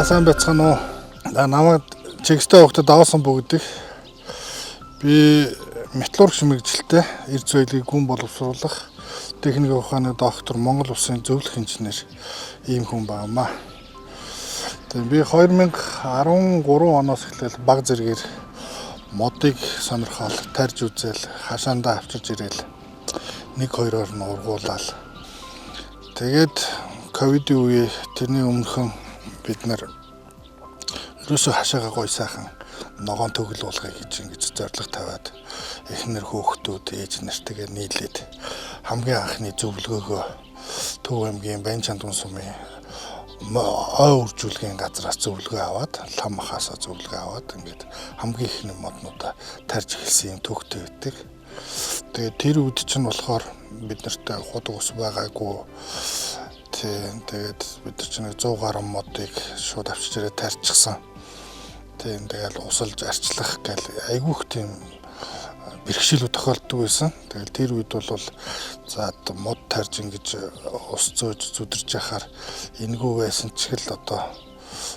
сайн байцгаана уу? Намайг чигстэй хөвгөдөд авсан бүгдийг би металлург мэргэжилтэй эрдэс соёлыг гүн боловсруулах техникийн ухааны доктор, Монгол Улсын зөвлөх инженер ийм хүн байнамаа. Тэгээд би 2013 оноос эхлээл баг зэргээр модыг сонирхол тарж үзэл хашаандаа авчирж ирээл 1-2-оор нь ургуулаад тэгээд ковидын үе тэрний өмнөхөн бид нар ерөөсөө хашаага гой сайхан ногоон төгөл уулгая гэж ингэж зорилго тавиад эхнэр хөөхтүүд ээж нартайгаа нийлээд хамгийн анхны зөвлөгөөгөө Төв аймгийн Баянчаан сумын ой үржүүлгийн газраас зөвлөгөө аваад лам махаасаа зөвлөгөө аваад ингээд хамгийн ихний моднуудаа тарж эхэлсэн юм төвхтэй байдаг. Тэгээд тэр үед чинь болохоор бид нартай худаг ус байгаагүй. Тэгээд бид нар чинь 100 гаруй модыг шууд авчиж ирээд тарьчихсан. Тэгээд усалж арчлах гэл айгүйх тийм бэрхшээлүүд тохиолддог байсан. Тэгээд тэр үед бол за мод тарж ингэж ус зөөж зүдэрж яхаар энэгүй байсан ч гэл одоо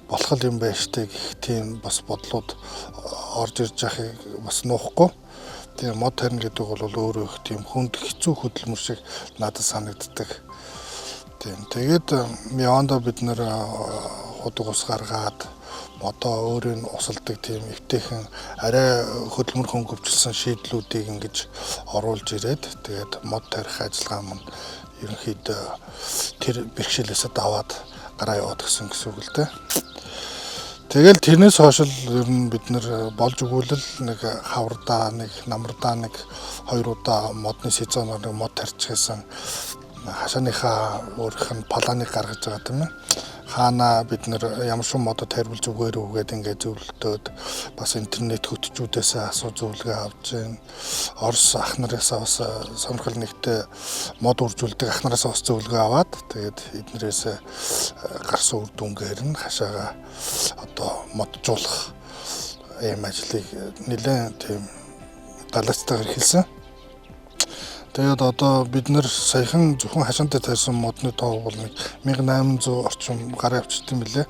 болох юм байж тээ гэх тийм бас бодлууд орж ирж яхахыг бас нуухгүй. Тэгээд мод тарина гэдэг бол өөрөө их тийм хүнд хэцүү хөдөлмөр шиг надад санагддаг. Тэгээд явандаа бид нэр худаг ус гаргаад модоо өөрийн усалдаг тийм эвтэйхэн арай хөдөлмөр хөнгөвчлсөн шийдлүүдийг ингэж оруулж ирээд тэгээд мод тарих ажиллагаа маань ерөнхийдөө тэр бэрхшээлээс даваад гараа яваад гисэн гэсэн үг л дээ. Тэгэл тэрнээс хойш ер нь бид нэр болж өгүүлэл нэг хаврдаа нэг намрдаа нэг 2 удаа модны сезоноор нэг мод тарьчихсан хашааныхаа өөрийнх нь планыг гаргаж байгаа тийм ээ. Хаана бид нэр ямар шин модод хариулж өгөөрэй үгээд ингээд зөвлөлтөөд бас интернет хөтчүүдээс асуу зөвлөгөө авч байна. Орос ах нараасаа бас сонирхол нэгтэй мод үржүүлдэг ах нараасаа бас зөвлөгөө аваад тэгээд эднэрээс гарсан үр дүнгээр нь хашаага одоо моджуулах ийм ажлыг нэлээд тийм далайцтайгаар эхэлсэн. Тэгээд одоо бид нэр саяхан зөвхөн хашаантай тарьсан модны тоо бол 1800 орчим гараа авчирд юм билээ.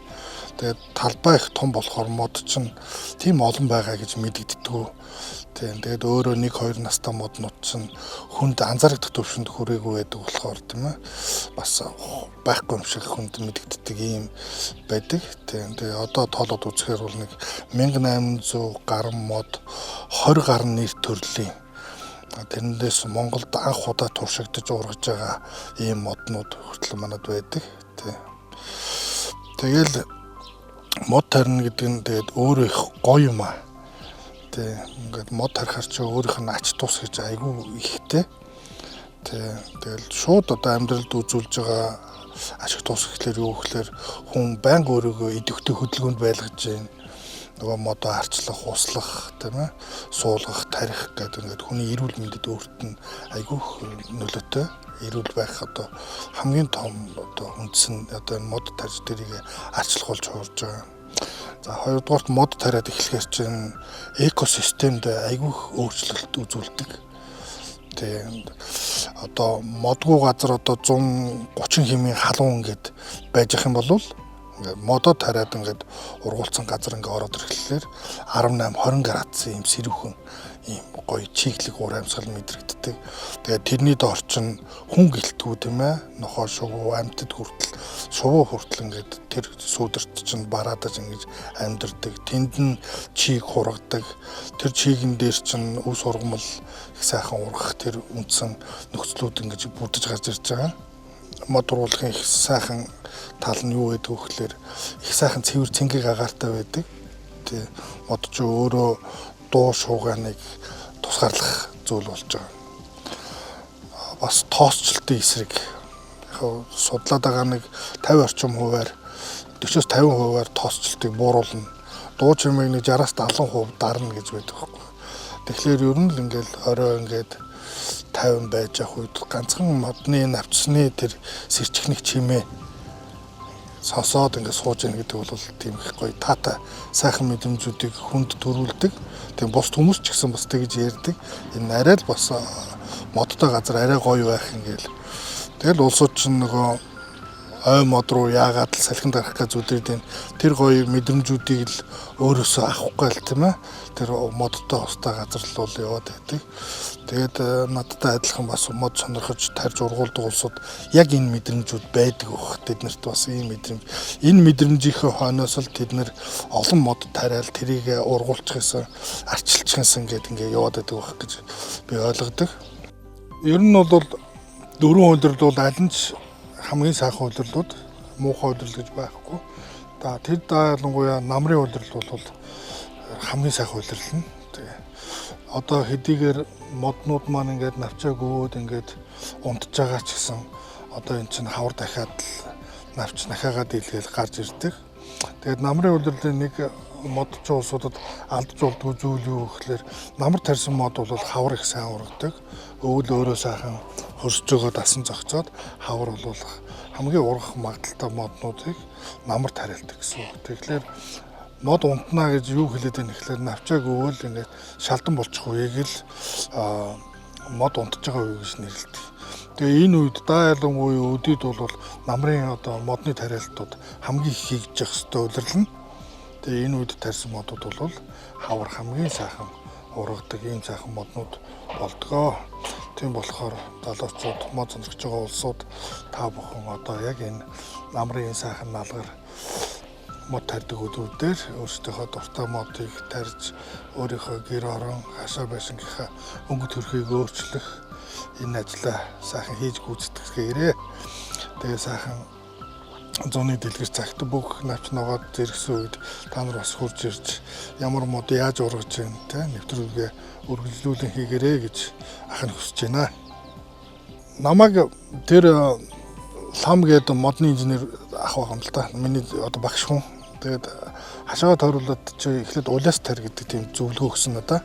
Тэгээд талбай их том болохоор мод чинь тийм олон байгаа гэж мэдэгддэггүй. Тэгээд өөрөө 1-2 настай моднууд чинь хүнд анзаарагдах төвшөнд хүрээгүй байдаг болохоор тийм ээ. Бас байхгүй юм шиг хүнд мэдэгддэг юм байдаг. Тэгээд одоо тоолоод үзэхээр бол 1800 гаруй мод 20 гаруй нэр төрлийн тэрнээс Монголд анх удаа туршигдж ургаж байгаа ийм моднууд хүртэл манад байдаг. Тэгэл мод тарина гэдэг нь тэгээд өөрөө их гоё юм аа. Ингээд мод тарихаар чи өөрийнх нь ач тус гэж айгүй ихтэй. Тэгэл шууд одоо амьдралд үзүүлж байгаа ашиг тус гэхлээр юу гэхлээр хүн байнга өөрийгөө идэвхтэй хөдөлгөөнд байлгаж байна. Нөгөө модоо харчлах, услах, тийм ээ, суулгах, тарих гэдэг ингээд хүний эрүүл мэндэд өөрт нь айгүйх нөлөөтэй. Эрүүл байх одоо хамгийн том одоо үндэс нь одоо мод тарж дэрийг арчлах болж хуурж байгаа. За хоёрдугаарт мод тариад эхлэхээр чинь экосистемд айгүйх өөрчлөлт үзүүлдэг. Тэгээд одоо модгүй газар одоо 130 хэмийн халуун ингээд байж ах юм бол модоо тариад ингээд ургуулсан газар ингээд ороод ирэхлээр 18-20 градусын юм сэрүүхэн ийм гоё чиглэг уур амьсгал мэдрэгддэг. Тэгээд тэрний доор чинь хүн гэлтгүү тийм ээ. Нохоо шувуу амьтад хүртэл шувуу хүртэл ингээд тэр сүүдэрт чинь бараадаж ингэж амьдэрдэг. Тэнд нь чийг хургадаг. Тэр чигэн дээр чинь үс ургамал их сайхан ургах тэр үндсэн нөхцлүүд ингэж бүрдэж гарч ирж байгаа. Мод ургуулгын их сайхан тал нь юу гэдэг вэ гэхээр их сайхан цэвэр цэнгийг агаартай байдаг. Мод ч өөрөө дуу шууганыг тусгаарлах зүйл болж байгаа. Бас тоосчлтын эсрэг судлаад байгаа нэг 50 орчим хувиар 40-50% тоосчлтыг бууруулна. Дуу чимээг нэг 60-70% дарна гэж байдаг байхгүй. Тэгэхээр ер нь л ингээл орой ингээд 50 байж ах үед ганцхан модны навчсны тэр сэрчхнэх чимээ сонсоод ингээд сууж яах гэдэг бол тийм их гоё таатай сайхан мэдрэмжүүдийг хүнд төрүүлдэг. Тийм бус хүмүүс ч гэсэн бас тэгж ярьдаг. Энэ арай л бас модтой газар арай гоё байх ингээл. Тэгэл улсууд ч нөгөө ой мод руу яагаад л салхинд гарах гэж зүдээд тэр гоё мэдрэмжүүдийг л өөрөөсөө авахгүй л тийм ээ. Тэр модтой хостой газар л бол яваад байдаг. Тэгээд надтай адилхан бас мод сонирхож тарж ургуулдаг улсууд яг энэ мэдрэмжүүд байдаг бох. Тэднэрт бас ийм мэдрэмж. Энэ мэдрэмжийнхээ хойноос л тэд нэр олон мод тариал тэрийг ургуулчихсан, арчилчихсан гэдэг ингээ яваад байдаг бох гэж би ойлгодог. Ер нь бол дөрвөн удирдал бол аль нь ч хамгийн сайхан удирдлууд, муухай удирдал гэж байхгүй. Тэр ялангуяа намрын удирдал бол хамгийн сайхан удирдал нь. Одоо хэдийгээр моднууд маань ингээд навчааг өгөөд ингээд унтж байгаа ч гэсэн одоо эн чинь хавар дахиад навч нахаагаад илгээл гарч ирдэг. Тэгээд намрын удирдлын нэг модчин улсуудад алдж болдгоо зүйл юу гэхээр намар тарьсан мод бол хавар их сайн ургадаг. Өвөл өөрөө сайхан хөрсөж байгаа дасан зогцоод хавар бол хамгийн ургах магадaltaй моднуудыг намар тариалдаг гэсэн үг. Тэгэхээр мод унтнаа гэж юу хэлээд байна гэхээр навчааг өвөл ингээд шалдан болчих үеийг л мод унтж байгаа үе гэж нэрлэдэг. Тэгээ энэ үед ялангуяа өдөрт бол намрын одоо модны тариалтууд хамгийн их хийж явах ёстой удирдал нь. Тэгээ энэ үед тарьсан модууд бол хавар хамгийн сайхан ургадаг ийм сайхан моднууд болдгоо. Тийм болохоор залуучууд мод сонирхож байгаа улсууд та бүхэн одоо яг энэ намрын сайхан налгар мод тарьдаг өдрүүдээр өөрсдийнхөө дуртай модыг тарьж өөрийнхөө гэр орон хашаа байшингийнхаа өнгө төрхийг өөрчлөх энэ ажлаа сайхан хийж гүйцэтгэхээрээ. Тэгээ сайхан зуны дэлгэр цагт бүх навч ногоод зэрэгсэн үед та нар бас хурж ирж ямар мод яаж ургаж байна те нэвтрүүлгээ үргэлжлүүлэн хийгэрээ гэж ахын хүсэж байна. Намайг тэр лам гэдэг модны инженер ах байгаа юм л та. Миний одоо багш хүн. Тэгээд хашаагаа тойруулаад чи эхлээд улаас тарь гэдэг тийм зөвлөгөө өгсөн надаа.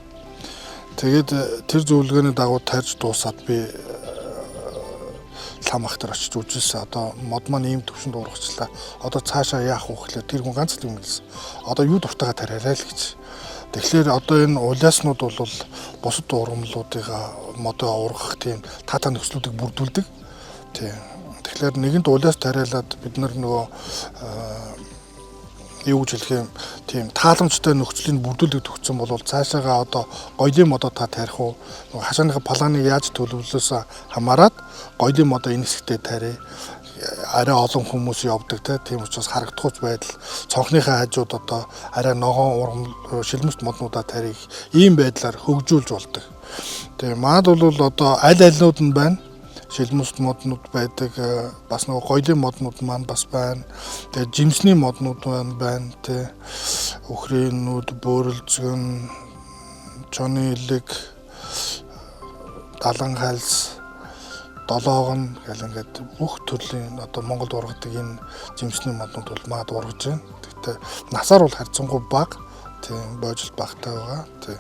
Тэгээд тэр зөвлөгөөний дагуу тарьж дуусаад би лам ахтар очиж үзсэн. Одоо мод маань ийм төвшөнд ургачлаа. Одоо цаашаа яах вэ гэхлээр тэр хүн ганц л юм хэлсэн. Одоо юу дуртайгаа тариарай л гэж. Тэгэхээр одоо энэ улааснууд бол бусад ургамлуудыгаа модоо ургах тийм тата нөхцлүүдийг бүрдүүлдэг. Тийм. Тэгэхээр нэгэнд улаас тариалаад бид нар нөгөө юу гэж хэлэх юм тийм тааламжтай нөхцөлийг бүрдүүлдэг төгссөн бол цаашаага одоо гоёлын модоо та тарих уу хашааныхаа планыг яаж төлөвлөсөө хамаарат гоёлын модоо энэ хэсэгтээ тарих арай олон хүмүүс явдаг тийм учраас харагдахгүй байдал цонхныхаа хажууд одоо арай ногоон ургам шилмэст моднуудаа тарих ийм байдлаар хөгжүүлж болдог. Тэгээ маад бол одоо аль альнууд нь байна. Шилмэст моднууд байдаг, бас нөгөө гоёлын моднууд маань бас байна. Тэгээ жимсний моднууд байна, тэ өхрийнүүд, бөөрөлзгөн, чоны элэг, далан хальс, долоогон гэл ингээд бүх төрлийн одоо Монголд ургадаг энэ жимсний моднууд бол маад ургаж байна. Тэгтээ насаар бол харьцангуй бага. Тийм боожл багтай байгаа. Тий.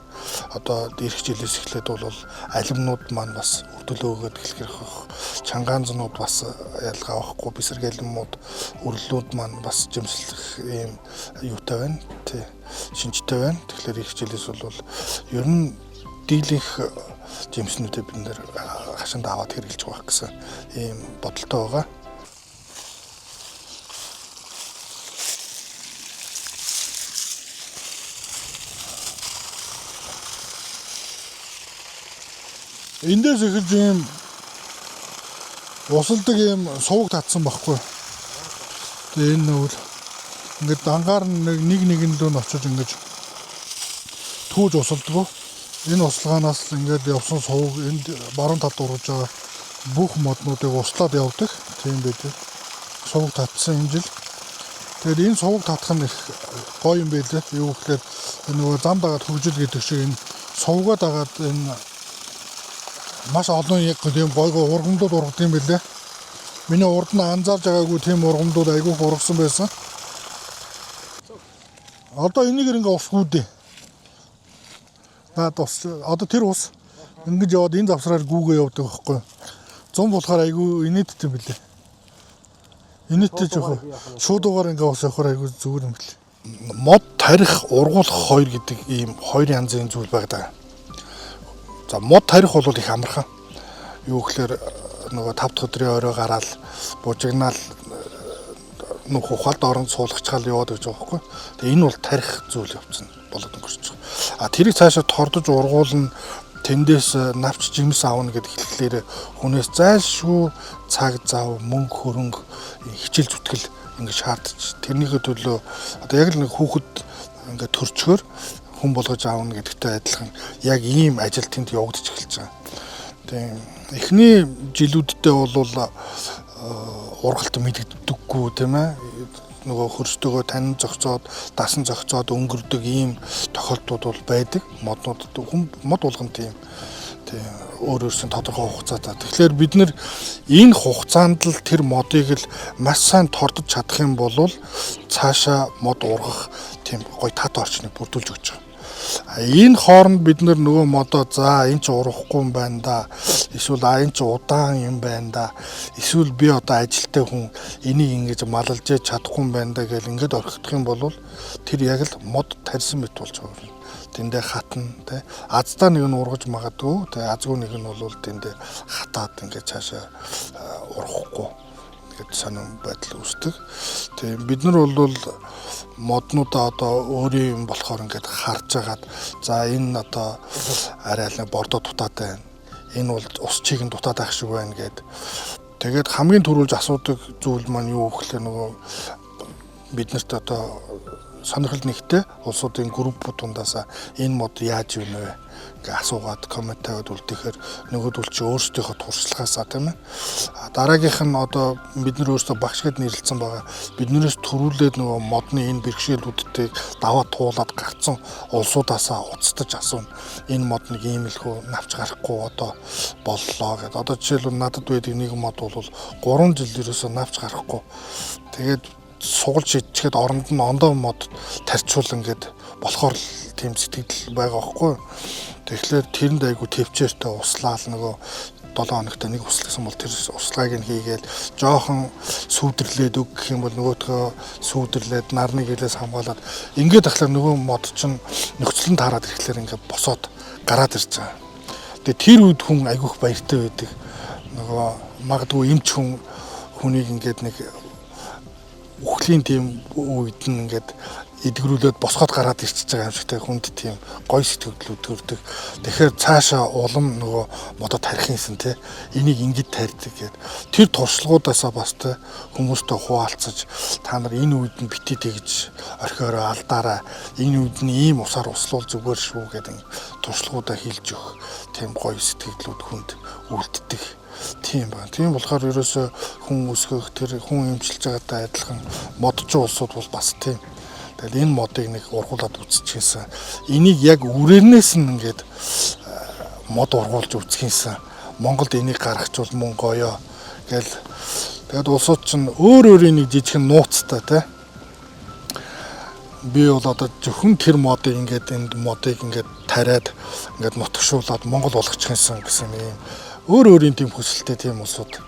Одоо ирэх жилээс эхлээд бол алимнууд маань бас өвдөлөө өгöd гэлгэрх чангаанзнууд бас ялгаа авахгүй бисэргэлэмүүд өрлүүд маань бас жимслэх ийм юутай байна. Тий. Шинжтэй байна. Тэгэхээр ирэх жилээс бол ер нь дийлэнх жимснүүдээ бид нэр хашаанд аваад хэрэгжилж байгаа гэсэн ийм бодолтой байгаа. Эндээс эхэлж ийм усалдаг ийм сувг татсан байхгүй. Тэгээ энэ нүүл ингээд дангаар нэг нэгэндөө нь очиж ингэж түүж усалдаг. Энэ услгаанаас л ингээд явсан сувг энд баруун талд ургаж байгаа бүх моднуудыг услаад явдаг. Тийм байдаг. Сувг татсан энэ жил. Тэгэхээр энэ сувг татах нь их гоё юм байлээ. Юу гэхээр нөгөө зам дагаад хөгжил гэдэг шиг энэ сувгаа дагаад энэ маш олон яг тийм гойгоо ургамлууд ургадаг юм билээ. Миний урд нь анзаарж байгаагүй тийм ургамлууд айгүй ургасан байсан. Одоо энийг ингээ усгүүдээ. Наад ус одоо тэр ус ингэж яваад энэ завсраар гүүгээ явдаг байхгүй. Зам болохоор айгүй инээдтэй юм билээ. Инээдтэй жоох шуудуугаар ингээ ус явахаар айгүй зүгээр юм билээ. Мод тарих, ургуулах хоёр гэдэг ийм хоёр янзын зүйл байдаг. За мод тарих бол их амархан. Юу гэхээр нөгөө 5 дахь өдрийн орой гараад бужигнаал нөх ухаалд орон суулгачаал яваад гэж байгаа байхгүй. Тэгээ энэ бол тарих зүйл явцсан болоод өнгөрч байгаа. Тэрийг цаашаа тордож ургуулна, тэндээс навч жимс аавна гэдэг хэлэхлээр хүнээс зайлшгүй цаг зав, мөнгө хөрөнгө хичээл зүтгэл ингэ шаардж тэрнийхээ төлөө одоо яг л нэг хүүхэд ингэ төрчгөр хүн болгож аавна гэдэгтэй адилхан яг ийм ажил тэнд явагдаж эхэлж байгаа. Тийм эхний жилүүддээ бол ургалт мэддэггүй тийм ээ нөгөө хөрстөгөө танин зогцоод дасан зогцоод өнгөрдөг ийм тохиолдлууд бол байдаг моднууд мод болгон тийм өөр өөрсний тодорхой хугацаатай. Тэгэхээр бид нэр энэ хугацаанд л тэр модыг л маш сайн тордож чадах юм бол цаашаа мод ургах тийм гоё тат орчныг бүрдүүлж өгч байгаа. Энэ хооронд бид нөгөө модоо за энэ ч урахгүй юм байна да. Эсвэл энэ ч удаан юм байна да. Эсвэл би одоо ажилтай хүн энийг ингэж малалж чадахгүй юм байна да гэж ингэж орхидох юм бол тэр яг л мод тарьсан мэт болж байгаа юм. Тэндээ хатна тий. Аздаа нэг нь ургаж магадгүй тий. Азгүй нэг нь бол тэндээ хатаад ингэж цаашаа урахгүй гэдэг сонирн байдал үүсдэг. Тийм бид нар бол моднуудаа одоо өөрийн юм болохоор ингээд харж агаад за энэ одоо арай л бордоо дутаатай байна. Энэ бол ус чийг нь дутаад байх шиг байна гэд. Тэгээд хамгийн түрүүлж асуудаг зүйл маань юу гэхлээр нөгөө биднэрт одоо сонирхол нэгтэй улсуудын группууд дундаасаа энэ мод яаж юм вэ гэж асуугаад коммент тавиад үлдээхээр нөгөөдөл чи өөрсдийнхөө туршлагаасаа тийм ээ дараагийнх нь одоо бид нар өөрсдөө багш гэд нэрлэлсэн байгаа биднээс төрүүлээд нөгөө модны энэ бэрхшээлүүдийг даваад туулаад гарцсан улсуудаасаа уцтаж асууна энэ мод нэг ийм л хөө навч гарахгүй одоо боллоо гэд одоо жишээлбэл надад байдаг нэг мод бол 3 жил ерөөсөө навч гарахгүй тэгээд сугалж ичгээд оронд нь ондоо мод тарьчуулан гэд болохоор тийм сэтгэл байгаа байхгүй. Тэгэхээр тэрэнд айгу төвчээртэй услаал нөгөө 7 хоногт нэг усласан бол тэр услааг нь хийгээл жоохон сүйдэрлээд өг гэх юм бол нөгөөдгөө сүйдэрлээд нарны гэлээс хамгаалаад ингээд ахлаар нөгөө мод чинь нөхцөлөнд хараад ирэхлээр ингээд босоод гараад ирж байгаа. Тэгээ тэр үед хүн айгуух баяртай байдаг. Нөгөө магадгүй эмч хүн хүнийг ингээд нэг үхлийн тийм үед нь ингээд эдгэрүүлээд босгоод гараад ирчихэж байгаа юм шигтэй хүнд тийм гоё сэтгэлүүд төрдөг. Тэгэхээр цаашаа улам нөгөө модод тарих юмсан те энийг ингэж тарьдаг гэд. Тэр туршлагуудаасаа бас те хүмүүстэй хуваалцаж та нар энэ үед нь бити тэгж орхиороо алдаараа энэ үед нь ийм усаар услуул зүгээр шүү гэдэг туршлагуудаа хэлж өгөх тийм гоё сэтгэлүүд хүнд үлддэг. Тийм байна. Тийм болохоор ерөөсөө хүн өсгөх тэр хүн эмчилж байгаатай адилхан модчин улсууд бол бас тийм. Тэгэл энэ модыг нэг ургуулад үзчихсэн. Энийг яг үрээрнээс нь ингээд мод ургуулж үзчихсэн. Монголд энийг гаргachвал мөн гоёо гэл. Тэгэд улсууд чинь өөр өөрийн нэг жижигхэн нууцтай тий. Би бол одоо зөвхөн тэр модыг ингээд энд модыг ингээд тариад ингээд нутгшуулаад Монгол болгочихсон гэсэн юм. Өөр өөрийн тийм хүсэлтэй тийм улсууд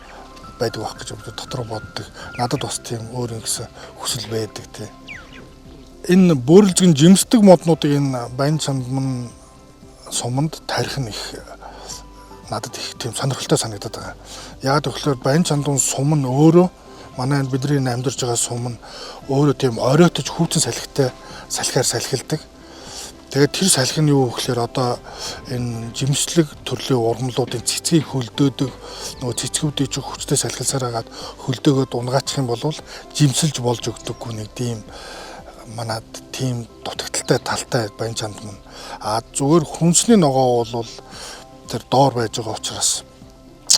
байдаг байх гэж дотор боддог. Надад бас тийм өөр ингэсэн хүсэл байдаг тий. Энэ бөөрөлжгөн жимсдэг моднуудыг энэ Баян Чандман суманд тарих нь их надад их тийм сонирхолтой санагдаад байгаа. Яг тэгэхээр Баян Чандман сум нь өөрөө манай энэ бидний амьдарч байгаа сум нь өөрөө тийм оройтож хүүцэн салхитай салхиар салхилдаг. Тэгээд тэр салхи нь юу гэхээр одоо энэ жимслэг төрлийн ургамлуудын цэцгийг хөлдөөдөг нөгөө цэцгүүдийг ч хүчтэй салхилсаар хагаад хөлдөөгөөд унгаачих юм бол жимсэлж болж өгдөггүй нэг тийм манад тийм дутагдaltaй талтай Баян Чандман. Зүгээр хүнсний ногоо бол тэр доор байж байгаа учраас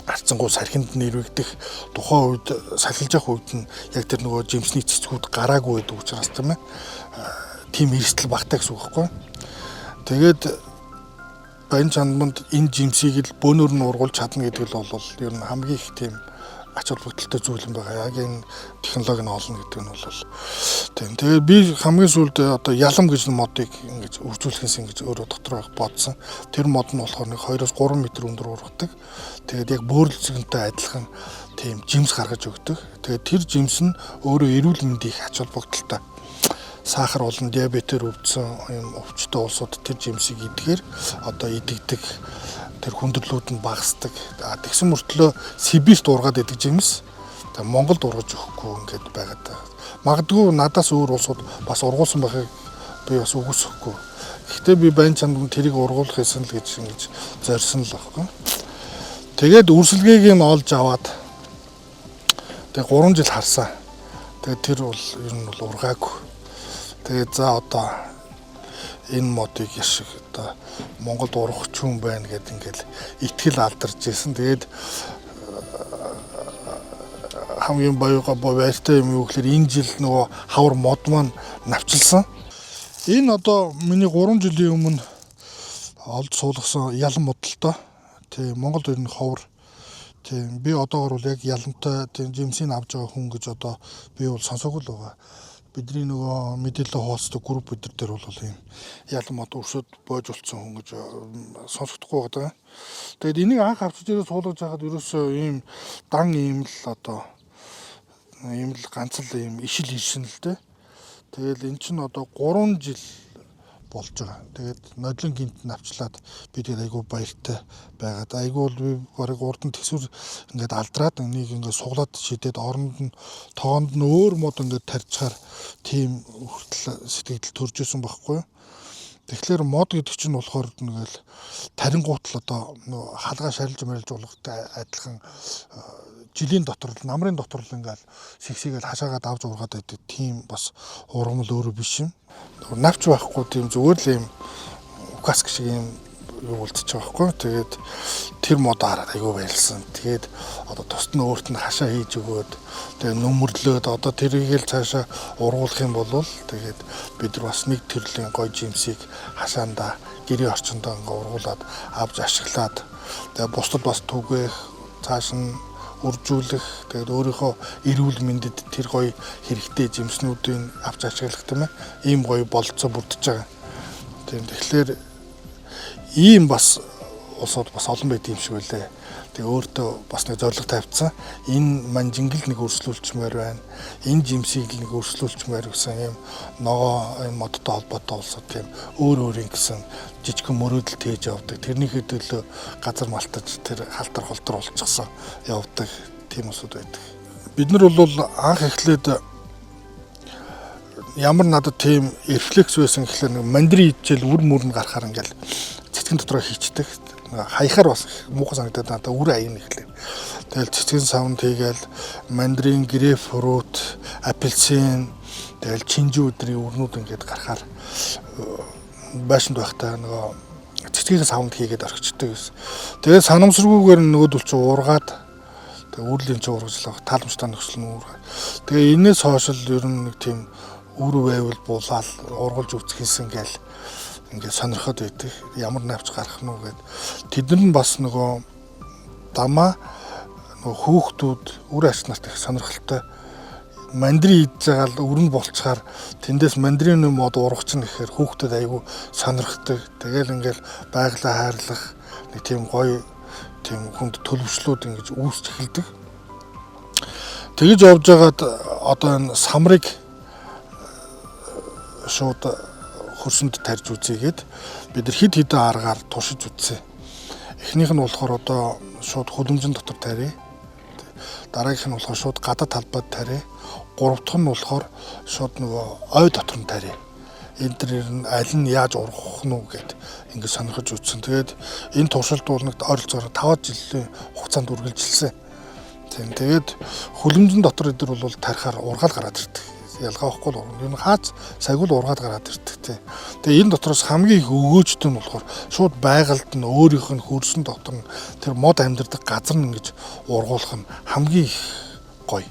арцсангуу сархинд нэрвэгдэх тухайн үед салхилж явах үед нь яг тэр нөгөө жимсний цэцгүүд гараагүй байдаг учраас тийм ээ. Тийм эрсдэл багтаа гэсэн үг байхгүй. Тэгээд Баян Чандманд энэ жимсийг л бөөнөр нь ургуулж чадна гэдэг л бол ер нь хамгийн их тийм ач холбогдолтой зүйл юм байгаа. Яг энэ технологи нь олно гэдэг нь бол тийм. Тэгээд би хамгийн сүүлд одоо ялам гэж модыг ингэж үржүүлэхээс ингэж өөрөө дотор бодсон. Тэр мод нь болохоор нэг 2-3 м өндөр ургадаг. Тэгээд яг бөөрөлцгөнтэй адилхан тийм жимс гаргаж өгдөг. Тэгээд тэр жимс нь өөрөө эрүүл мэндийн ач холбогдолтой. Сахар болон диабетээр өвдсөн юм өвчтөе улсууд тэр жимсийг идэхээр одоо идэгдэг тэр хүндрэлүүд нь багасдаг. Тэгсэн мөртлөө Сибирт ургаад идэг жимс Тэгээ Монголд ургаж өгөхгүй ингээд байгаад. Магадгүй надаас өөр улсууд бас ургуулсан байхыг би бас үгүйсэхгүй. Гэхдээ би байн чанд тэрийг ургуулах гэсэн л гэж ингэж зорьсон л байхгүй. Тэгээд үрсэлгээг нь олж аваад тэгээ 3 жил харсан. Тэгээд тэр бол ер нь бол ургаагүй. Тэгээд за одоо энэ модыг яшиг одоо Монголд ургах ч юм байна гэд ингээл итгэл алдарч ирсэн. Тэгээд хамгийн баяртай юм юу гэхээр энэ жил нөгөө хавар мод маань навчилсан. Энэ одоо миний 3 жилийн өмнө олж суулгасан ялан мод л доо. Тийм Монголд ер нь ховор. Тийм би одоогор бол яг ялантай тийм жимсийг авч байгаа хүн гэж одоо би бол сонсоогүй л байгаа. Бидний нөгөө мэдээлэл хуваалцдаг групп өдр дээр бол ийм ялан мод өршөд боож болцсон хүн гэж сонсохдохгүй байгаа. Тэгэд энийг анх авчиж ирээ суулгаж байхад ерөөсөө ийм дан ийм л одоо ийм л ганц л ийм ишил ирсэн л дээ. Тэгэл эн чинь одоо 3 жил болж байгаа. Тэгээд нодлон гинт навчлаад би тэгээд айгүй баяртай байгаад. Айгүй бол би барыг урд нь төсвөр ингээд алдраад энийг ингээд суглаад шидэд оронд нь тоонд нь өөр мод ингээд тарьчаар тийм хүртэл сэтгэл төрж исэн байхгүй юу. Тэгэхээр мод гэдэг чинь болохоор нэгэл тарингуут л одоо халгаа шарилж марилж болгохтой адилхан жилийн дотор л намрын дотор л ингээл сэгсийгээл хашаагаад авч ургаад байдаг тийм бас ургамал өөрөө биш юм. Навч байхгүй тийм зүгээр л юм укаск шиг юм юу болчих байхгүй. Тэгээд тэр мод хараад айгүй байлсан. Тэгээд одоо тусад нь өөрт нь хашаа хийж өгөөд тэгээд нүмерлөөд одоо тэрийг л цаашаа ургуулах юм бол тэгээд бид нар бас нэг төрлийн гоё жимсийг хашаандаа гэрийн орчиндөө ингээ ургуулад авч ашиглаад тэгээд бусдад бас түгээх цааш нь үржүүлэх тэгээд өөрийнхөө эрүүл мэндэд тэр гоё хэрэгтэй жимснүүдийг авч ашиглах тийм ээ ийм гоё болцоо бүрдэж байгаа. Тийм тэгэхээр ийм бас улсууд бас олон байд юм шиг үлээ. Тэгээ өөртөө бас нэг зорилго тавьсан. Энэ манжингэл нэг өрсөлдүүлчмээр байна. Энэ жимсийг нэг өрсөлдүүлчмээр гэсэн юм ногоо энэ модтой холбоотой улсууд тийм өөр ингэсэн жижигхэн мөрөөдөл тээж явдаг. Тэрнийхээ төлөө газар малтаж тэр халтар холтор болчихсон явдаг тийм улсууд байдаг. Бид нар бол анх эхлээд ямар надад тийм рефлекс байсан гэхлээр нэг мандрин идчихэл үр мөрн гарахаар ингээл цэцгэн дотроо хийчдэг. Хаяхаар бас муухай санагдаад надад үр аян ихлээ. Тэгэл цэцгэн савнд хийгээл мандрин, грейпфрут, апельсин, тэгэл чинжүү өдрийн үрнүүд ингээд гарахаар байшинд байхдаа нөгөө цэцгийн савнд хийгээд орхичдаг гэсэн. Тэгээд санамсаргүйгээр нөгөөдөл чи ургаад тэгээд үрлийн чи ургажлаа тааламжтай нөхцөл нь ургаад. Тэгээд энэс хойш л ер нь нэг тийм үр байвал буулаад ургуулж үзчихсэн гээл ингээд сонирхоод байдаг. Ямар навч гарах нь уу гэд. Тэд нар нь бас нөгөө дамаа нөгөө хүүхдүүд үр ач нарт их сонирхолтой мандрин идж байгаа л өрн болцохоор тэндээс мандрины мод ургач нь гэхээр хүүхдүүд айгүй сонирхдаг. Тэгэл ингээл байглаа хайрлах нэг тийм гоё тийм хүнд төлөвшлүүд ингэж үүсч эхэлдэг. Тэгэж явж байгаад одоо энэ самрыг шууд хөрсөнд тарьж үзьгээд бид нар хид хідэн аргаар туршиж үзсэн. Эхнийх нь болохоор одоо шууд хөлөмжин дотор тарья. Дараагийнх нь болохоор шууд гадаад талбайд тарья. Гурав дахь нь болохоор шууд нөгөө ой дотор нь тарья. Энэ төр нь аль нь яаж ургах нь уу гэд ингэ сонирхож үзсэн. Тэгээд энэ туршилт бол нэг ойролцоогоор 5 жилийн хугацаанд үргэлжилсэн. Тэгээд хөлөмжин дотор эдэр бол тарихаар ургаал гараад ирдэг. Ялгаа واخгүй л ургана. Энэ хаац сайгуул ургаад гараад ирдэг тий. Тэгээ энэ дотроос хамгийн их өгөөжтэй нь болохоор шууд байгальд нь өөрийнх нь хөрсөн дотор нь тэр мод амьдардаг газар нь ингэж ургуулах нь хамгийн их гоё.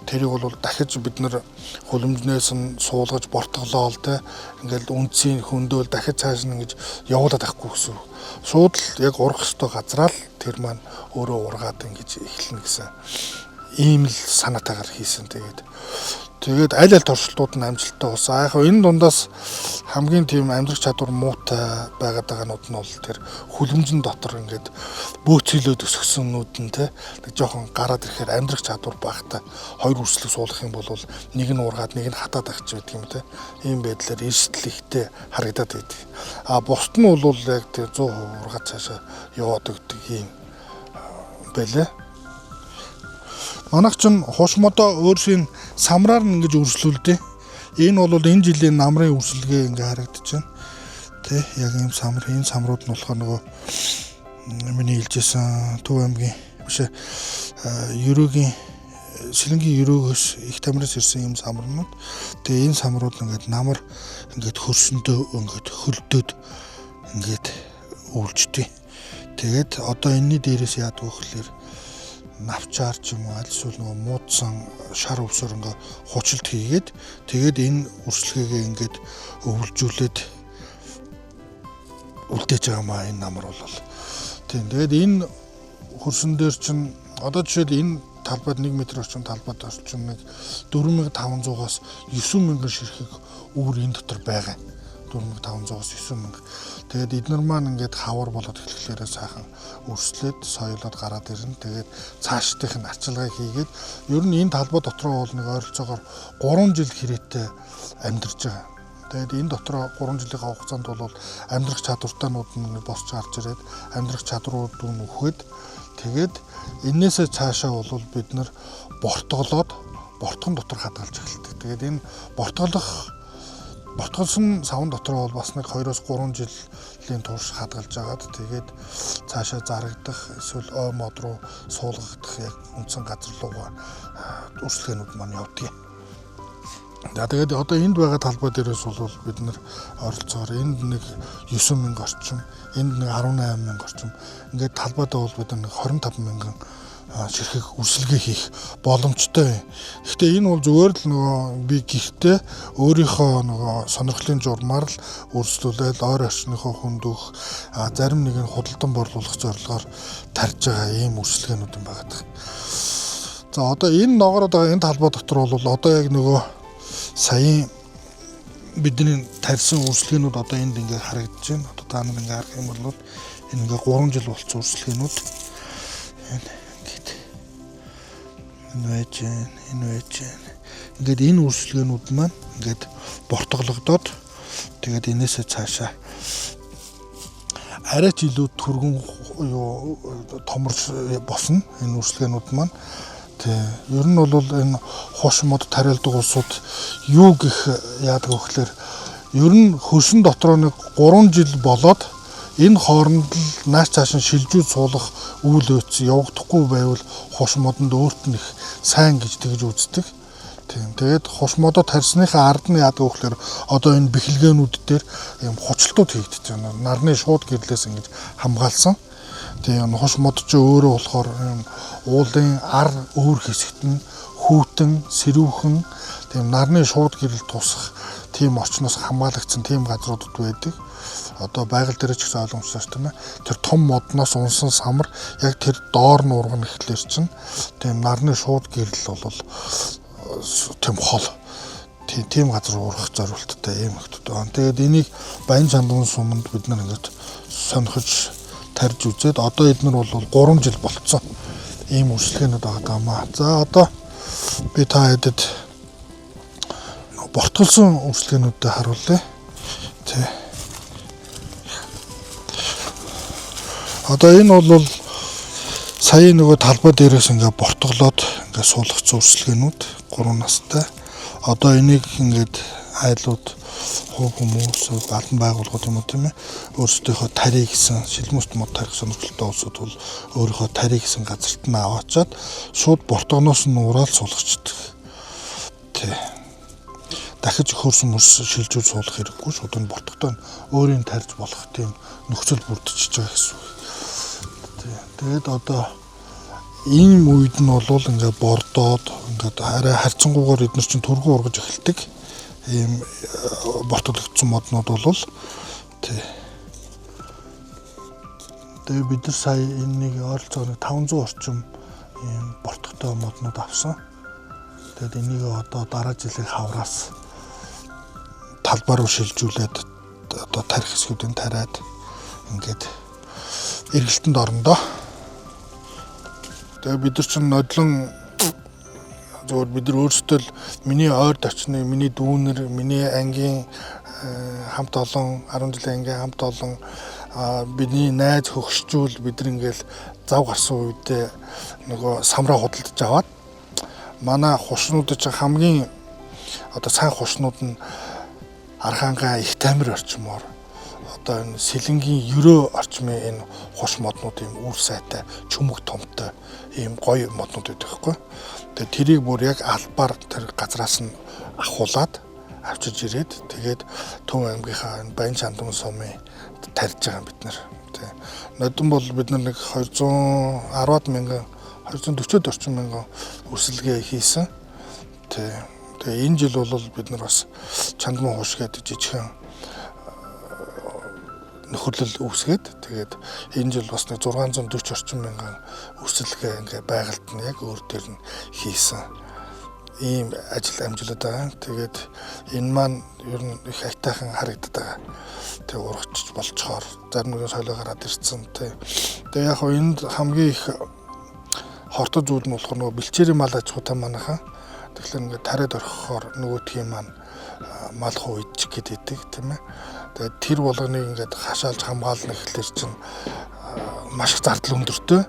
Тэрийг бол дахиж бид нар хөлөмжнөөс нь суулгаж бортголоо л тий. Ингээл үнцийн хөндөөл дахиж цааш нь ингэж явуулаад авахгүй гэсэн. Шууд л яг ургах ёстой газраа л тэр маань өөрөө ургаад ингэж эхэлнэ гэсэн. Ийм л санаатаагаар хийсэн. Тэгээд аль туршилтууд нь амжилттай болсон. Яг энэ дундаас хамгийн тийм амьдрах чадвар муутай байгаад байгаанууд нь бол тэр хөлөмжин дотор ингээд бөөцөлөөд өсгсөнүүд нь те нэг жоохон гараад ирэхээр амьдрах чадвар багтай хоёр үрслэг суулгах юм бол нэг нь ургаад нэг нь хатаад авч байдаг юм те. Ийм байдлаар эрсдэл ихтэй харагдаад байдаг. Бусд нь бол яг тэр 100% ургаад цаашаа яваад өгдөг юм байлаа. Манайх ч хошмодоо өөрийн самраар ингэж үргэлжлүүлдэг. Энэ бол энэ жилийн намрын үргэлжлэгээ ингээ харагдаж байна. Тэ яг ийм самар, энэ самрууд нь болохоор нөгөө миний хэлжсэн Төв аймгийн биш ерөөгийн Сэлэнгийн ерөөгөөс их тамираас ирсэн юм самарнууд. Тэгээ энэ самрууд ингээд намар ингээд хөрсөндөө ингээд хөлдөөд ингээд үйлждэг. Тэгээд одоо энэний дээрээс яадаг вэ гэхээр навчаар ч юм уу аль эсвэл нөгөө муудсан шар өвсөр ингээд хуучилт хийгээд тэгээд энэ үрслэгээ ингээд өвлжүүлээд үлдээж байгаа маа энэ намар бол. Тийм тэгээд энэ хөрсөн дээр чинь одоо жишээл энэ талбайд 1 м орчим талбайд орчим нэг 4500-аас 9000 ширхэг өвөр энэ дотор байгаа. 4500-аас 9000. Тэгээд эднэр маань ингээд хавар болоод эхлэхлээрээ сайхан өрслөөд соёлоод гараад ирнэ. Тэгээд цаашдынх нь арчилгаа хийгээд ер нь энэ талбай дотроо бол нэг ойролцоогоор 3 жил хэрэттэй амьдарч байгаа. Тэгээд энэ дотроо 3 жилийн хугацаанд бол амьдрах чадвартайнууд нь босч гарч ирээд амьдрах чадрууд нь үхээд тэгээд энээсээ цаашаа бол бид нар бортголоод бортгон дотор хадгалж эхэлдэг. Тэгээд энэ бортголсон савн дотроо бол бас нэг 2-3 жилийн турш хадгалж агаад тэгээд цаашаа зарагдах эсвэл ой мод руу суулгагдах яг үндсэн газар руугаа үрслэгээнүүд маань явдаг. Тэгээд одоо энд байгаа талбай дээрээс бол бид нар оролцоогоор энд нэг 9000 орчим, энд нэг 18000 орчим. Ингээд талбайдаа бол бид нар 25000 ширхэг үрслэгээ хийх боломжтой. Гэхдээ энэ бол зүгээр л нөгөө би гихтээ өөрийнхөө нөгөө сонирхлын журмаар л үрслүүлээд ойр орчныхоо хүндөх зарим нэг нь худалдан борлуулах зорилгоор тарьж байгаа ийм үрслэгээнүүд юм байгаа. За одоо энэ ногоороод байгаа энэ талбай дотор бол одоо яг нөгөө саяын бидний тарьсан үрслэгээнүүд одоо энд ингээ харагдаж байна. Одоо та нар ингээ харах юм бол энэ ингээ 3 жил болсон үрслэгээнүүд. Энэ байж. Ингээд энэ үрслэгээнүүд маань ингээд бортгологдоод тэгээд энээсээ цаашаа арайч илүү түргэн томорч босно энэ үрслэгээнүүд маань. Ер нь бол энэ хошмод тариалдаг улсууд юу гэх яадаг вэ гэхээр ер нь хөрсөн дотроо нэг 3 жил болоод энэ хооронд л нааш цааш нь шилжүүл суулгах үйл явц явагдахгүй байвал хошмодонд өөрт нь их сайн гэж тэгж үздэг. Тэгээд хошмодоо тарьсныхаа ард нь яадаг вэ гэхээр одоо энэ бэхлэгээнүүд дээр юм хучлтууд хийгдэж байна. Нарны шууд гэрлээс ингэж хамгаалсан. Тийм хошмод ч өөрөө болохоор уулын ар өөр хэсэгт нь хүүтэн, сэрүүхэн тийм нарны шууд гэрэл тусах тийм орчноос хамгаалагдсан тийм газруудад байдаг. Одоо байгаль дээр ч гэсэн ойлгомжтой шүү дээ. Тэр том модноос унсан самар яг тэр доор нь урган ихлээр чинь тийм нарны шууд гэрэл бол тийм хол тийм газар ургах зорилттой юм хөтөд байна. Тэгээд энийг Баян чандган суманд бид нар ингээд сонирхож тарьж үзээд одоо эднэр бол 3 жил болцсон ийм үрслэгээнүүд байгаа маа. За одоо би та хэдэд бортголсон үрслэгээнүүдэд харуулъя. Одоо энэ бол сая нөгөө талбай дээрээс ингээ бортголоод ингээ суулгацсан үрслэгээнүүд 3 настай. Одоо энийг ингээд айлууд хүмүүс албан байгууллагууд юм уу тийм ээ өөрсдийнхөө тарий гэсэн шилмүст мод тарих сонирхолтой улсууд бол өөрийнхөө тарий гэсэн газарт нь аваачаад шууд бортгоноос нь уураад суулгачдаг. Дахиж хөрсөн мөс шилжүүл суулгах хэрэггүй шууд энэ бортготой нь өөрийн тарьж болох тийм нөхцөл бүрдчихэж байгаа гэсэн үг. Тэгээд одоо ийм үед нь бол ингээ бордоод ингээ арай харьцангуйгаар эдгээр чинь түргэн ургаж эхэлдэг. Ийм бортгологдсон моднууд бол тэгээ бид нар сая энэнийг ойролцоогоор 500 орчим ийм бортготой моднууд авсан. Тэгээд энийг одоо дараа жилийн хавраас талбай руу шилжүүлээд одоо тарих хэсгүүдийн тариад ингээд эргэлтэнд орондоо. Тэгээ бид нар чинь нодлон зөвхөн бид нар өөрсдөө л миний ойр дочны, миний дүүнэр, миний ангийн хамт олон 10 жилийн ангийн хамт олон бидний найз хөгшчүүл бид нар ингээл зав гарсан үедээ нөгөө самраа худалдаж аваад манай хушнууд ч хамгийн одоо сайн хушнууд нь Архангай их тамир орчмоор одоо энэ сэлэнгийн ерөө орчмын энэ хуш моднууд юм үр сайтай чүмэг томтой ийм гоё моднууд байдаг хгүй. Тэгээ тэрийг бүр яг албаар тэр газраас нь ахуулаад авчиж ирээд тэгээд Төв аймгийнхаа Баян Чандман сумын тарьж байгаа бид нар. Тэг. Нодон бол бид нар нэг 210 мянган 240 орчим мянган өрсөлдөө хийсэн. Тэгээ энэ жил бол бид нар бас Чандман хуш гэдэг жижигхэн нөхөрлөл үүсгээд тэгээд энэ жил бас нэг 640 орчим мянган өрсөлдөө ингээ байгальд нь яг өөр дээр нь хийсэн. Ийм ажил амжилт байгаа. Тэгээд энэ маань ер нь их айтайхан харагдаад байгаа. Тэг урагчж болцохоор зарим нэгэн солио гараад ирсэн. Тэгээ яг энд хамгийн их хортой зүйл нь болохоор нөгөө бэлчээрийн мал аж ахуйтай манайхаа. Тэгэхээр ингээд тариад орхихоор нөгөөдхийн маань мал хуу идчих гэдэг тийм ээ. Тэгээд тэр болгоныг ингээд хашаалж хамгаална гэхлээр чинь маш их зардал өндөртэй.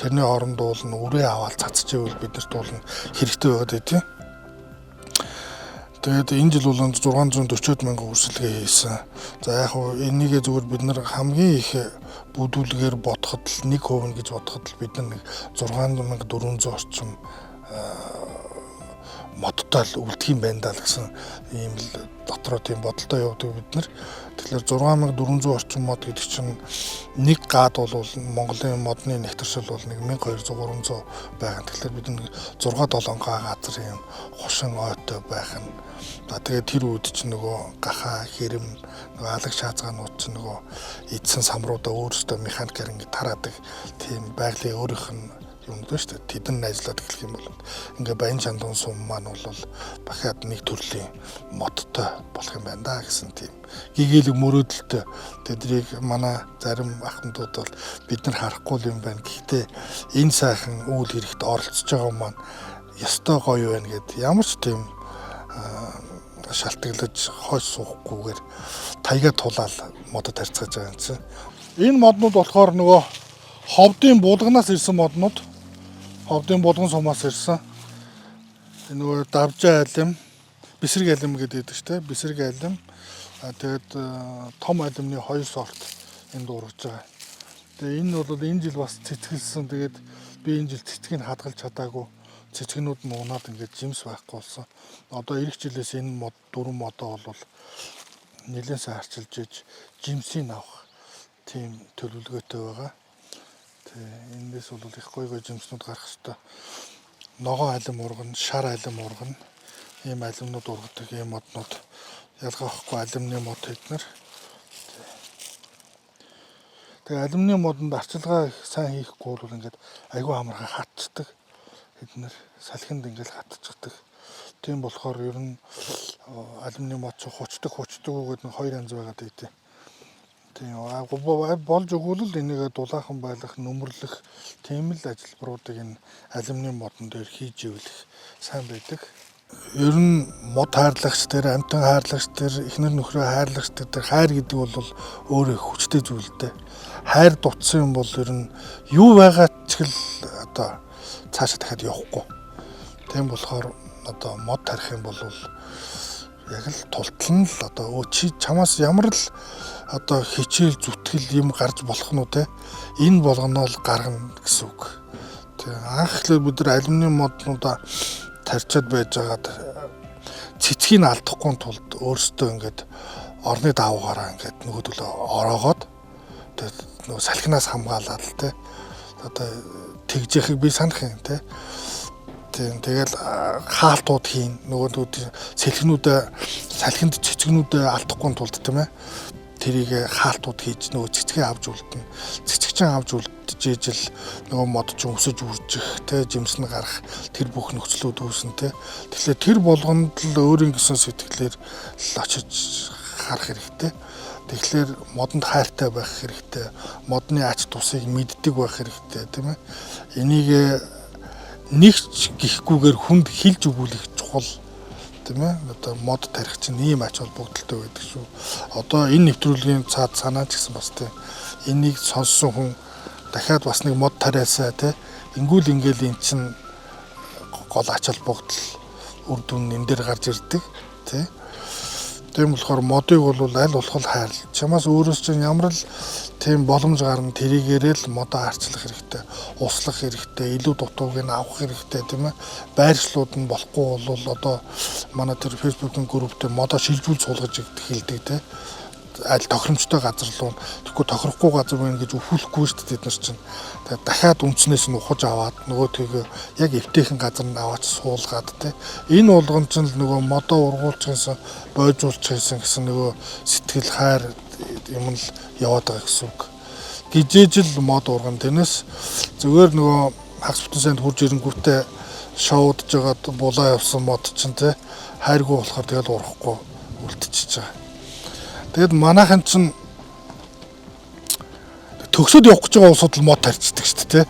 Тэрний оронд бол үрээ аваад цацчихвэл биднэрт бол хэрэгтэй байгаад байдیں۔ Тэгээд энэ жил бол 640 мянган өрсөлдөө хийсэн. За яг хөө энийгээ зүгээр бид нар хамгийн их бүдүүлгээр бодоход л 1% гэж бодоход л бид нар 6400 орчим модтой л үлдэх юм байна даа гэсэн ийм л дотроо тийм бодолтой явдаг бид нар. Тэгэхээр 6400 орчим мод гэдэг чинь нэг гад бол Монголын модны нэгтэршил бол 1200 300 байгаа. Тэгэхээр бид нэг 6-7 га газар юм хушин ойтой байх нь. За тэгээд тэр үед чинь нөгөө гахаа хэрэм нөгөө алаг шаазгаанууд чинь нөгөө эдсэн самруудаа өөрөөсөө механикаар ингэ тараадаг тийм байгалийн өөрийнх нь юм дөө шүү дээ. Тэдэн ажиллаад эхлэх юм бол ингээ Баян Чандман сум маань бол бахад нэг төрлийн модтой болох юм байна да гэсэн тийм гэгээлэг мөрөөдөлтөй. Тэдрийг манай зарим ахмадууд бол бид нар харахгүй юм байна. Гэхдээ энэ сайхан үйл хэрэгт оролцож байгаа маань ёстой гоё байна гэд ямар ч тийм шалтгаалж хойш суухгүйгээр таяга тулаал модод харьцаж байгаа юм чинь. Энэ моднууд болохоор нөгөө ховдын булганаас ирсэн моднууд. Ховдын булган сумаас ирсэн. Нөгөө давжаа алим, бисрэг алим гэдэг чинь тэ бисрэг алим. Тэгээд том алимны хоёр сорт энд ургаж байгаа. Тэгээ энэ бол энэ жил бас цэцгэлсэн. Тэгээд би энэ жил цэцгийг хадгалж чадаагүй. Цэцгнүүд нь унаад ингээд жимс байхгүй болсон. Одоо эх жилээс энэ мод дөрвөн модоо бол нэлээд сайн харчилж иж жимсийг авах тийм төлөвлөгөөтэй байгаа. Эндээс бол их гоё жимснүүд гарах хэвээр. Ногоон алим ургана, шар алим ургана. Ийм алимнууд ургадаг ийм моднууд ялгаахгүй алимны мод эднэр. Тэгээ алимны модонд арчилгаа сайн хийхгүй бол ингээд айгүй амархан хатцдаг. Эднэр салхинд ингээд хатчихдаг. Тийм болохоор ер нь алимны мод ч хуучдаг гэдэг нь хоёр янз байгаа дээ. Тийм болж өгвөл энийг дулаахан байлгах, нөмрлөх тийм л ажиллабаруудыг энэ алимны модон дээр хийж ивэл сайн байдаг. Ер нь мод хайрлагч тэр, амтан хайрлагч тэр, эхнэр нөхрөө хайрлагч тэр хайр гэдэг бол өөрөө хүчтэй зүйл дээ. Хайр дутсан юм бол ер нь юу байгаа ч л одоо цаашаа дахиад явахгүй. Тийм болохоор одоо мод тарих юм бол яг л тултал нь л одоо чи чамаас ямар л одоо хичээл зүтгэл юм гарч болох нь үү те энэ болгоно л гаргана гэсэн үг. Тэгээ анх л бид нар алюминий моднуудаа тарьчаад байжгаад цэцгийг алдахгүй тулд өөрсдөө ингээд орны давуугаараа ингээд нөгөөдөлөө ороогоод тэгээд нөгөө салхинаас хамгаалаад л те одоо тэгжэхийг би санах юм те. Тэгэл хаалтууд хийн нөгөөдүүд салхинуудаа салхинд цэцгнүүдээ алдахгүй тулд тийм ээ тэрийг хаалтууд хийж нөгөө цэцгээ авч үлдэнэ. Цэцгчин авч үлдчихэж л нөгөө мод ч өсөж үржих те жимс нь гарах тэр бүх нөхцлүүд үүснэ те. Тэгэхээр тэр болгонд л өөрийн гэсэн сэтгэлээр л очиж харах хэрэгтэй. Тэгэхээр модонд хайртай байх хэрэгтэй. Модны ач тусыг мэддэг байх хэрэгтэй тийм ээ. Энийг нэгч гихгүйгээр хүнд хилж өгүүлэх чухал тийм ээ. Одоо мод тарих чинь ийм ач холбогдолтой байдаг шүү. Одоо энэ нэвтрүүлгийн цаад санаа ч гэсэн бас тийм энийг сонссон хүн дахиад бас нэг мод тариасаа тийм ингүүл ингээл эн чинь гол ач холбогдол үр дүн энэ дээр гарч ирдэг тий. Тийм болохоор модыг бол аль болох хайрлаж чамаас өөрөөс чинь ямар л тийм боломж гарна тэрийгээрээ л модоо харьцлах хэрэгтэй, услах хэрэгтэй, илүү дутууг нь авах хэрэгтэй тийм ээ. Байршлууд нь болохгүй бол одоо манай тэр Facebook-ийн групптэй модоо шилжүүл суулгаж хэлдэг тийм. Аль тохиромжтой газар руу тэгэхгүй тохирохгүй газар байна гэж өвхүүлэхгүй шүү дээ бид нар чинь. Тэгээд дахиад үндснээс нь ухаж аваад нөгөө тийг яг эвтэйхэн газар нь аваач суулгаад те. Энэ болгон чинь нөгөө модоо ургуулчихсан, бойжуулчихсан гэсэн нөгөө сэтгэл хайр юм л яваад байгаа гэсэн үг. Гижээж л мод урган тэрнээс зүгээр нөгөө хагас бүтэн санд хурж ирэнгүүтээ шоудж жагаад булаа явсан мод чинь те хайргүй болохоор тэгэл урахгүй үлдчихэж байгаа. Тэгэд манайхан чинь төгсөөд явах гэж байгаа улсууд л мод тарьцдаг шүү дээ.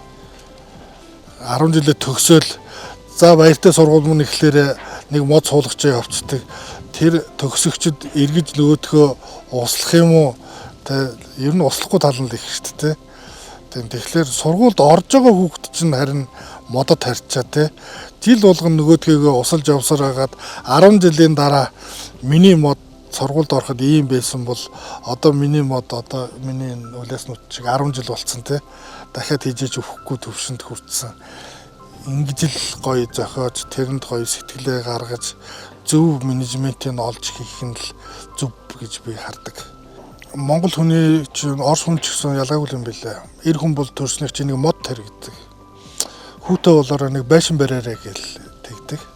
10 жилээ төгсөөл за баяртай сургууль мөн ихлээр нэг мод суулгach явцдаг. Тэр төгсөгчд эргэж нөгөөдхөө услах юм уу? Тэ ер нь услахгүй тал нь л их шүү дээ. Тэгэхээр сургуульд орж байгаа хүүхэд чинь харин модод тарьчаа те. Жил болгон нөгөөдхийгөө усалж явсаар хагаад 10 жилийн дараа миний мод сургуульд ороход ийм байсан бол одоо миний мод одоо миний улаас нүд шиг 10 жил болцсон те. Дахиад хийж өгөхгүй төвшөнд хүрсэн. Ингэж л гоё зохиож тэрэнд гоё сэтгэлээ гаргаж зөв менежментийг олж хийх нь л зөв гэж би хардаг. Монгол хүний чинь орос хүн ч гэсэн ялгаагүй юм билээ. Эр хүн бол төрснөх чинь нэг мод таригддаг. Хүүтэй болоороо нэг байшин бариараа гэл тэгдэг.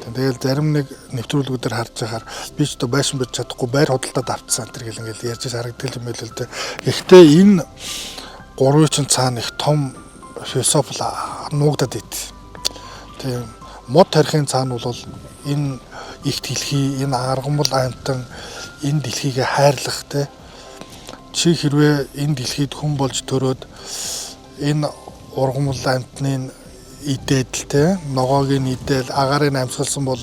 Тэгэл зарим нэг нэвтрүүлгүүдээр харж байхаар би ч одоо байшин барьж чадахгүй байр худалдаад авцсан энэ гэл ингээл ярьж харагддаг юм байл л дээ. Гэхдээ энэ гурвын чинь цаана их том философи нуугдаад ид. Тийм мод тарихын цаана бол энэ их дэлхий, энэ аргамал амтан энэ дэлхийг хайрлах те. Чи хэрвээ энэ дэлхийд хүн болж төрөөд энэ ургамал амтны идээд те ногоог нь идээд агаарыг амьсгалсан бол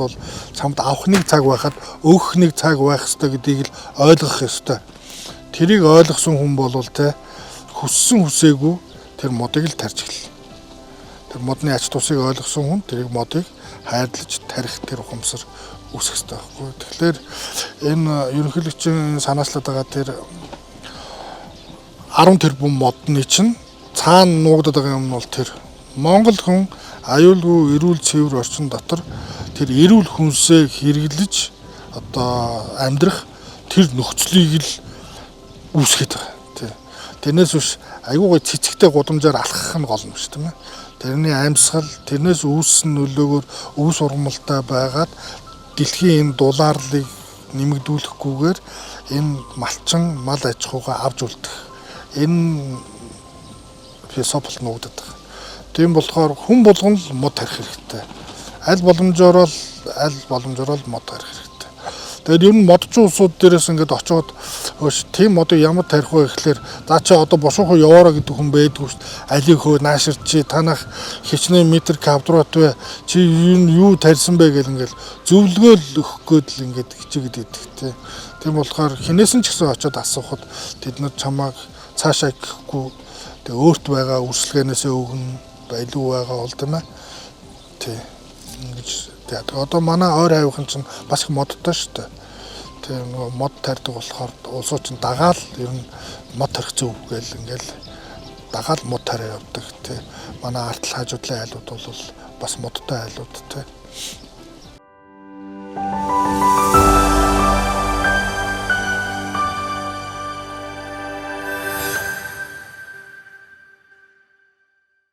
чамд авахныг цаг байхад өгөхныг цаг байх ёстой гэдгийг л ойлгох ёстой. Тэрийг ойлгосон хүн бол те хүссэн хүсээгүй тэр модыг л тарьж эхэлнэ. Тэр модны ач тусыг ойлгосон хүн тэрийг модыг хайрлаж тарих тэр ухамсар үүсэх ёстой байхгүй. Тэгэхээр энэ ерөнхийлөгчийн санаачлаад байгаа тэр 10 тэрбум модны чинь цаана нуугдаад байгаа юм бол тэр Монгол хүн аюулгүй эрүүл цэвэр орчин дотор тэр эрүүл хүнсээ хэрэглэж одоо амьдрах тэр нөхцөлийг л үүсгэж байгаа. Тэрнээс биш аюу гой цэцэгтэй гудамжаар алхах нь гол юм шүү дээ. Тэрний амьсгал, тэрнээс үүссэн нөлөөгөөр өвс ургамалтай байгаад дэлхийн энэ дулаарлыг нэмэгдүүлэхгүйгээр энэ малчин мал аж ахуйгаа авч үлдэх. Энэ философи нуугдаад байгаа. Тийм болохоор хүн болгон л мод тарих хэрэгтэй. Аль боломжоор л мод тарих хэрэгтэй. Тэгээд ер нь модчин улсууд дээрээс ингээд очиод тийм модыг ямар тарих вэ гэхлээр за чи одоо бошуухан яваараа гэдэг хүн байдгүй шүү дээ. Алийг хөө наашир чи танах хичнээн метр квадрат вэ? Чи юу тарьсан бэ гэл ингээд зөвлөгөөл өгөх гээд л ингээд хичээгээд идэх те. Тийм болохоор хинээс нь ч гэсэн очиод асуухад тэд нар чамааг цаашаа гэхгүй тэг өөрт байгаа үрсэлгээнээсээ өгнө байлгүй байгаа бол тийм ээ. Тий. Ингэж тэгээд одоо манай ойр хавийнхан чинь бас их модтой шүү дээ. Тийм нөгөө мод тарьдаг болохоор улсууд чинь дагаал ер нь мод тарих зөв гээл ингээл дагаал мод тариа явдаг тий. Манай артл хажуудлын айлууд бол бас модтой айлууд тий.